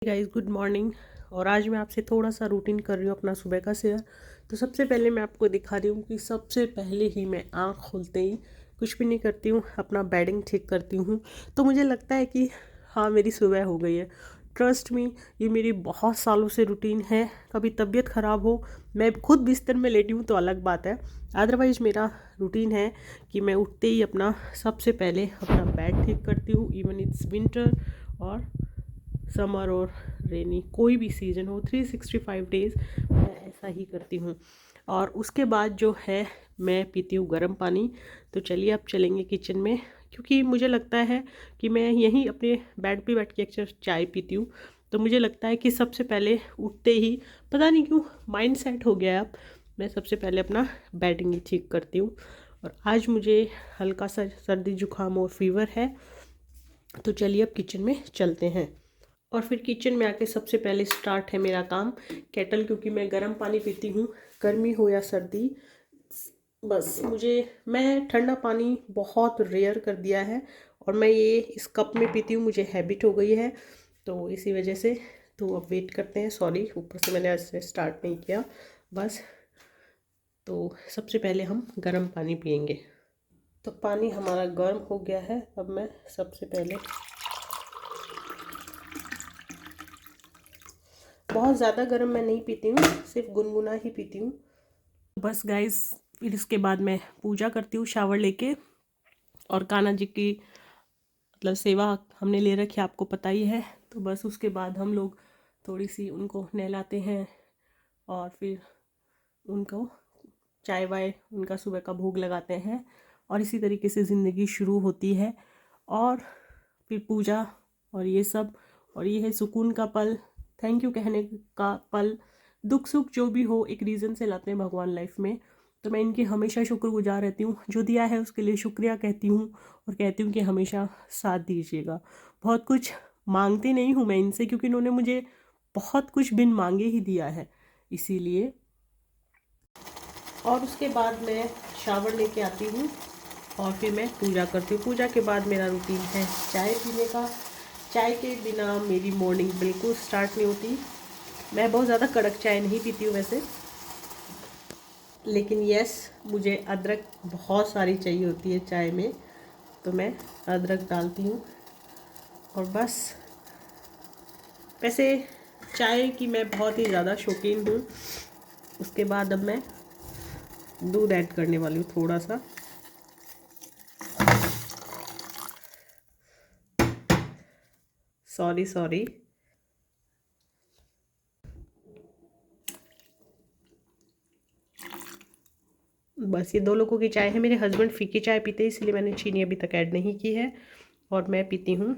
Guys good morning. और आज मैं आपसे थोड़ा सा रूटीन कर रही हूँ अपना सुबह का शेयर। तो सबसे पहले मैं आपको दिखा रही हूँ कि सबसे पहले ही मैं आँख खोलते ही कुछ भी नहीं करती हूँ, अपना बेडिंग ठीक करती हूँ। तो मुझे लगता है कि हाँ, मेरी सुबह हो गई है। ट्रस्ट मी, ये मेरी बहुत सालों से रूटीन है। कभी तबीयत ख़राब हो, मैं खुद बिस्तर में लेटी हूँ तो अलग बात है, अदरवाइज़ मेरा रूटीन है कि मैं उठते ही अपना सबसे पहले अपना बेड ठीक करती हूँ। इवन इट्स विंटर और समर और रेनी, कोई भी सीज़न हो, 365 डेज़ मैं ऐसा ही करती हूँ। और उसके बाद जो है मैं पीती हूँ गर्म पानी। तो चलिए अब चलेंगे किचन में, क्योंकि मुझे लगता है कि मैं यहीं अपने बेड पे बैठ के अक्सर चाय पीती हूँ। तो मुझे लगता है कि सबसे पहले उठते ही, पता नहीं क्यों माइंड सेट हो गया है अब, मैं सबसे पहले अपना बेडिंग ही ठीक करती हूँ। और आज मुझे हल्का सा सर्दी जुकाम और फीवर है। तो चलिए अब किचन में चलते हैं। और फिर किचन में आके सबसे पहले स्टार्ट है मेरा काम केटल, क्योंकि मैं गर्म पानी पीती हूँ, गर्मी हो या सर्दी। बस मैं ठंडा पानी बहुत रेयर कर दिया है और मैं ये इस कप में पीती हूँ, मुझे हैबिट हो गई है। तो इसी वजह से तो अब वेट करते हैं। सॉरी, ऊपर से मैंने ऐसे स्टार्ट नहीं किया। बस, तो सबसे पहले हम गर्म पानी पियेंगे। तो पानी हमारा गर्म हो गया है। अब मैं सबसे पहले, बहुत ज़्यादा गर्म मैं नहीं पीती हूँ, सिर्फ गुनगुना ही पीती हूँ। बस गाइस, फिर इसके बाद मैं पूजा करती हूँ शावर लेके। और कान्हा जी की मतलब सेवा हमने ले रखी है, आपको पता ही है। तो बस उसके बाद हम लोग थोड़ी सी उनको नहलाते हैं और फिर उनको चाय वाय, उनका सुबह का भोग लगाते हैं। और इसी तरीके से ज़िंदगी शुरू होती है। और फिर पूजा और ये सब, और ये है सुकून का पल, थैंक यू कहने का पल। दुख सुख जो भी हो एक रीज़न से लाते हैं भगवान लाइफ में। तो मैं इनकी हमेशा शुक्रगुजार रहती हूँ, जो दिया है उसके लिए शुक्रिया कहती हूँ। और कहती हूँ कि हमेशा साथ दीजिएगा। बहुत कुछ मांगती नहीं हूँ मैं इनसे, क्योंकि इन्होंने मुझे बहुत कुछ बिन मांगे ही दिया है, इसीलिए। और उसके बाद मैं शावर लेके आती हूँ और फिर मैं पूजा करती हूँ। पूजा के बाद मेरा रूटीन है चाय पीने का। चाय के बिना मेरी मॉर्निंग बिल्कुल स्टार्ट नहीं होती। मैं बहुत ज़्यादा कड़क चाय नहीं पीती हूँ वैसे, लेकिन यस, मुझे अदरक बहुत सारी चाहिए होती है चाय में, तो मैं अदरक डालती हूँ। और बस, वैसे चाय की मैं बहुत ही ज़्यादा शौकीन हूँ। उसके बाद अब मैं दूध ऐड करने वाली हूँ थोड़ा सा। Sorry sorry. बस ये 2 लोगों की चाय है। मेरे हस्बैंड फीकी चाय पीते हैं, इसलिए मैंने चीनी अभी तक ऐड नहीं की है। और मैं पीती हूँ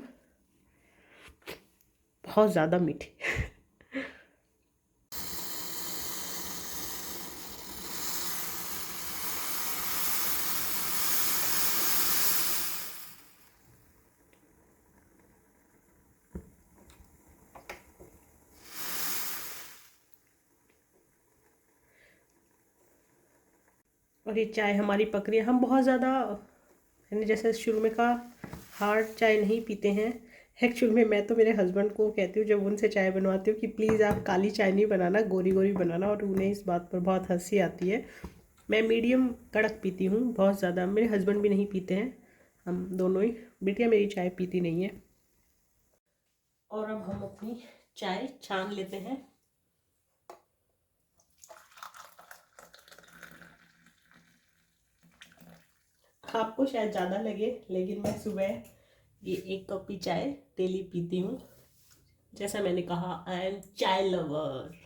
बहुत ज़्यादा मीठी। और ये चाय हमारी पक रही है। हम बहुत ज़्यादा, मैंने जैसे शुरू में कहा, हार्ड चाय नहीं पीते हैं। एक्चुअल में मैं तो मेरे हस्बैंड को कहती हूँ जब उनसे चाय बनवाती हूँ कि प्लीज़ आप काली चाय नहीं बनाना, गोरी गोरी बनाना, और उन्हें इस बात पर बहुत हंसी आती है। मैं मीडियम कड़क पीती हूँ, बहुत ज़्यादा। मेरे हस्बैंड भी नहीं पीते हैं, हम दोनों ही। बिटिया मेरी चाय पीती नहीं है। और अब हम अपनी चाय छान लेते हैं। आपको शायद ज़्यादा लगे, लेकिन मैं सुबह ये 1 कप ही चाय डेली पीती हूँ। जैसा मैंने कहा, आई एम चाय लवर।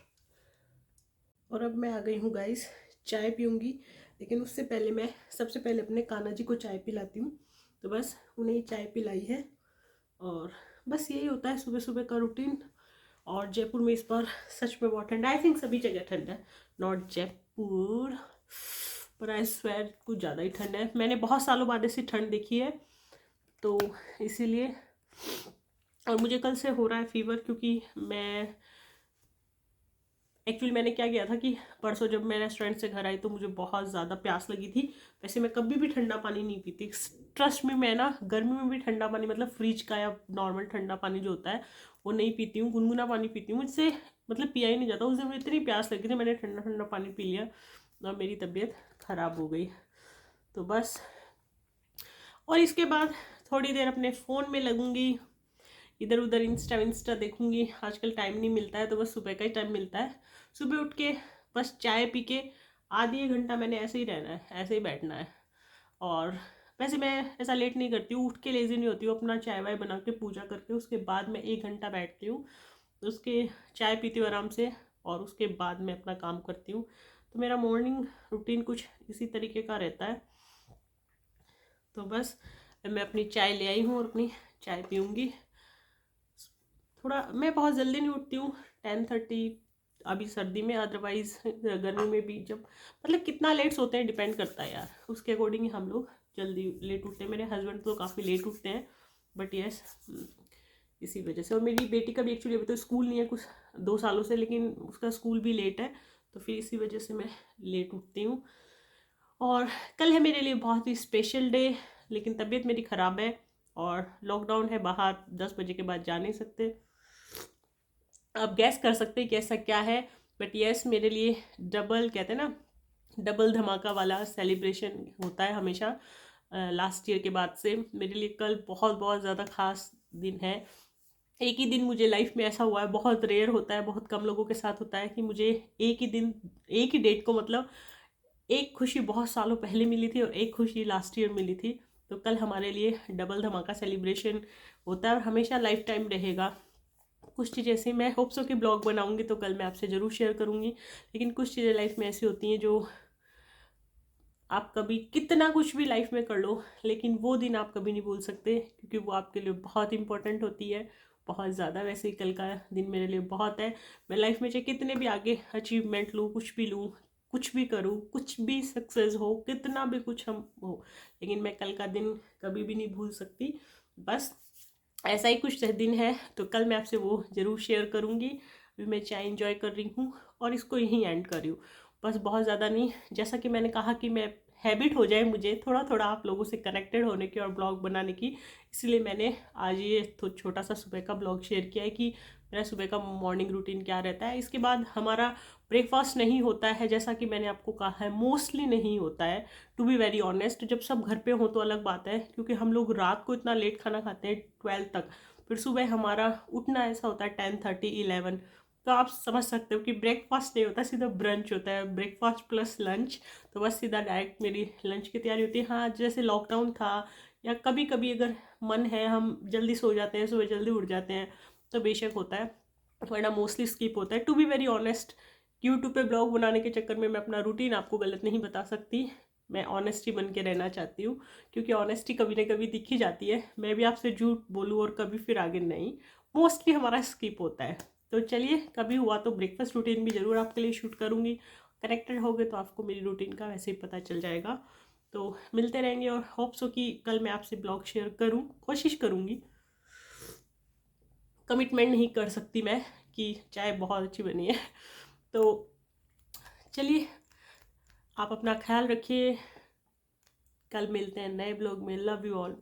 और अब मैं आ गई हूँ गाइस, चाय पीऊँगी। लेकिन उससे पहले मैं सबसे पहले अपने कान्हा जी को चाय पिलाती हूँ। तो बस उन्हें चाय पिलाई है। और बस यही होता है सुबह सुबह का रूटीन। और जयपुर में इस बार सच में बहुत ठंड है। आई थिंक सभी जगह ठंड है, नॉट जयपुर, पर आई स्वेयर कुछ ज़्यादा ही ठंड है। मैंने बहुत सालों बाद ऐसी ठंड देखी है, तो इसीलिए। और मुझे कल से हो रहा है फीवर, क्योंकि मैं एक्चुअली मैंने क्या किया था कि परसों जब मैं रेस्टोरेंट से घर आई तो मुझे बहुत ज़्यादा प्यास लगी थी। वैसे मैं कभी भी ठंडा पानी नहीं पीती, ट्रस्ट में। मैं ना गर्मी में भी ठंडा पानी मतलब फ्रिज का या नॉर्मल ठंडा पानी जो होता है वो नहीं पीती हूँ, गुनगुना पानी पीती हूँ। मुझसे मतलब पिया ही नहीं जाता। उस दिन मुझे इतनी प्यास लगी थी, मैंने ठंडा ठंडा पानी पी लिया और मेरी तबीयत ख़राब हो गई। तो बस, और इसके बाद थोड़ी देर अपने फ़ोन में लगूंगी, इधर उधर इंस्टा देखूंगी। आजकल टाइम नहीं मिलता है तो बस सुबह का ही टाइम मिलता है। सुबह उठ के बस चाय पी के आधी एक घंटा मैंने ऐसे ही रहना है, ऐसे ही बैठना है। और वैसे मैं ऐसा लेट नहीं करती हूँ, उठ के लेज़ी नहीं होती हूँ। अपना चाय वाय बना के पूजा करके उसके बाद मैं 1 घंटा बैठती हूँ। उसके चाय पीती हूँ आराम से और उसके बाद मैं अपना काम करती हूँ। तो मेरा मॉर्निंग रूटीन कुछ इसी तरीके का रहता है। तो बस मैं अपनी चाय ले आई हूँ और अपनी चाय पीऊँगी। थोड़ा मैं बहुत जल्दी नहीं उठती हूँ, 10:30 अभी सर्दी में। अदरवाइज़ गर्मी में भी जब मतलब कितना लेट सोते हैं डिपेंड करता है यार, उसके अकॉर्डिंग ही हम लोग जल्दी लेट उठते हैं। मेरे हस्बैंड तो काफ़ी लेट उठते हैं, बट यस, इसी वजह से। और मेरी बेटी का भी एक्चुअली अभी तो स्कूल नहीं है कुछ 2 सालों से, लेकिन उसका स्कूल भी लेट है, तो फिर इसी वजह से मैं लेट उठती हूँ। और कल है मेरे लिए बहुत ही स्पेशल डे, लेकिन तबीयत मेरी ख़राब है और लॉकडाउन है, बाहर 10 बजे के बाद जा नहीं सकते। आप गैस कर सकते हैं कि ऐसा क्या है, बट यस, मेरे लिए डबल, कहते हैं ना, डबल धमाका वाला सेलिब्रेशन होता है हमेशा लास्ट ईयर के बाद से। मेरे लिए कल बहुत बहुत ज़्यादा ख़ास दिन है। एक ही दिन मुझे लाइफ में ऐसा हुआ है, बहुत रेयर होता है, बहुत कम लोगों के साथ होता है कि मुझे एक ही दिन, एक ही डेट को, मतलब एक खुशी बहुत सालों पहले मिली थी और एक खुशी लास्ट ईयर मिली थी। तो कल हमारे लिए डबल धमाका सेलिब्रेशन होता है और हमेशा लाइफ टाइम रहेगा। कुछ चीज़ें ऐसी, मैं होप सो कि ब्लॉग बनाऊंगी तो कल मैं आपसे ज़रूर शेयर करूंगी, लेकिन कुछ चीज़ें लाइफ में ऐसी होती हैं जो आप कभी कितना कुछ भी लाइफ में कर लो, लेकिन वो दिन आप कभी नहीं भूल सकते, क्योंकि वो आपके लिए बहुत इंपॉर्टेंट होती है, बहुत ज़्यादा। वैसे ही कल का दिन मेरे लिए बहुत है। मैं लाइफ में चाहे कितने भी आगे अचीवमेंट लूँ, कुछ भी लूँ, कुछ भी करूँ, कुछ भी सक्सेस हो, कितना भी कुछ हम हो, लेकिन मैं कल का दिन कभी भी नहीं भूल सकती। बस ऐसा ही कुछ दिन है, तो कल मैं आपसे वो ज़रूर शेयर करूँगी। अभी मैं चाय इंजॉय कर रही हूँ और इसको यहीं एंड कर रही हूँ। बस बहुत ज़्यादा नहीं, जैसा कि मैंने कहा कि मैं हैबिट हो जाए मुझे थोड़ा थोड़ा आप लोगों से कनेक्टेड होने की और ब्लॉग बनाने की, इसलिए मैंने आज ये तो छोटा सा सुबह का ब्लॉग शेयर किया है कि मेरा सुबह का मॉर्निंग रूटीन क्या रहता है। इसके बाद हमारा ब्रेकफास्ट नहीं होता है, जैसा कि मैंने आपको कहा है, मोस्टली नहीं होता है, टू बी वेरी ऑनेस्ट। जब सब घर पे हो तो अलग बात है, क्योंकि हम लोग रात को इतना लेट खाना खाते हैं 12 तक, फिर सुबह हमारा उठना ऐसा होता है 10:30 11। तो आप समझ सकते हो कि ब्रेकफास्ट नहीं होता, सीधा ब्रंच होता है, ब्रेकफास्ट प्लस लंच। तो बस सीधा डायरेक्ट मेरी लंच की तैयारी होती है। हाँ, जैसे लॉकडाउन था या कभी कभी अगर मन है हम जल्दी सो जाते हैं, सुबह जल्दी उठ जाते हैं, तो बेशक होता है, वरना मोस्टली स्किप होता है। To be very honest, YouTube पे ब्लॉग बनाने के चक्कर में मैं अपना रूटीन आपको गलत नहीं बता सकती। मैं ऑनेस्टी बन के रहना चाहती हूँ, क्योंकि ऑनेस्टी कभी ना कभी दिखी जाती है। मैं भी आपसे झूठ बोलूँ और कभी फिर आगे नहीं, मोस्टली हमारा स्किप होता है। तो चलिए, कभी हुआ तो ब्रेकफास्ट रूटीन भी ज़रूर आपके लिए शूट करूँगी। कनेक्टेड होगे तो आपको मेरी रूटीन का वैसे ही पता चल जाएगा। तो मिलते रहेंगे और होप्स हो कि कल मैं आपसे ब्लॉग शेयर करूँ, कोशिश करूँगी। कमिटमेंट नहीं कर सकती मैं कि चाय बहुत अच्छी बनी है। तो चलिए, आप अपना ख्याल रखिए, कल मिलते हैं नए ब्लॉग में। Love you all.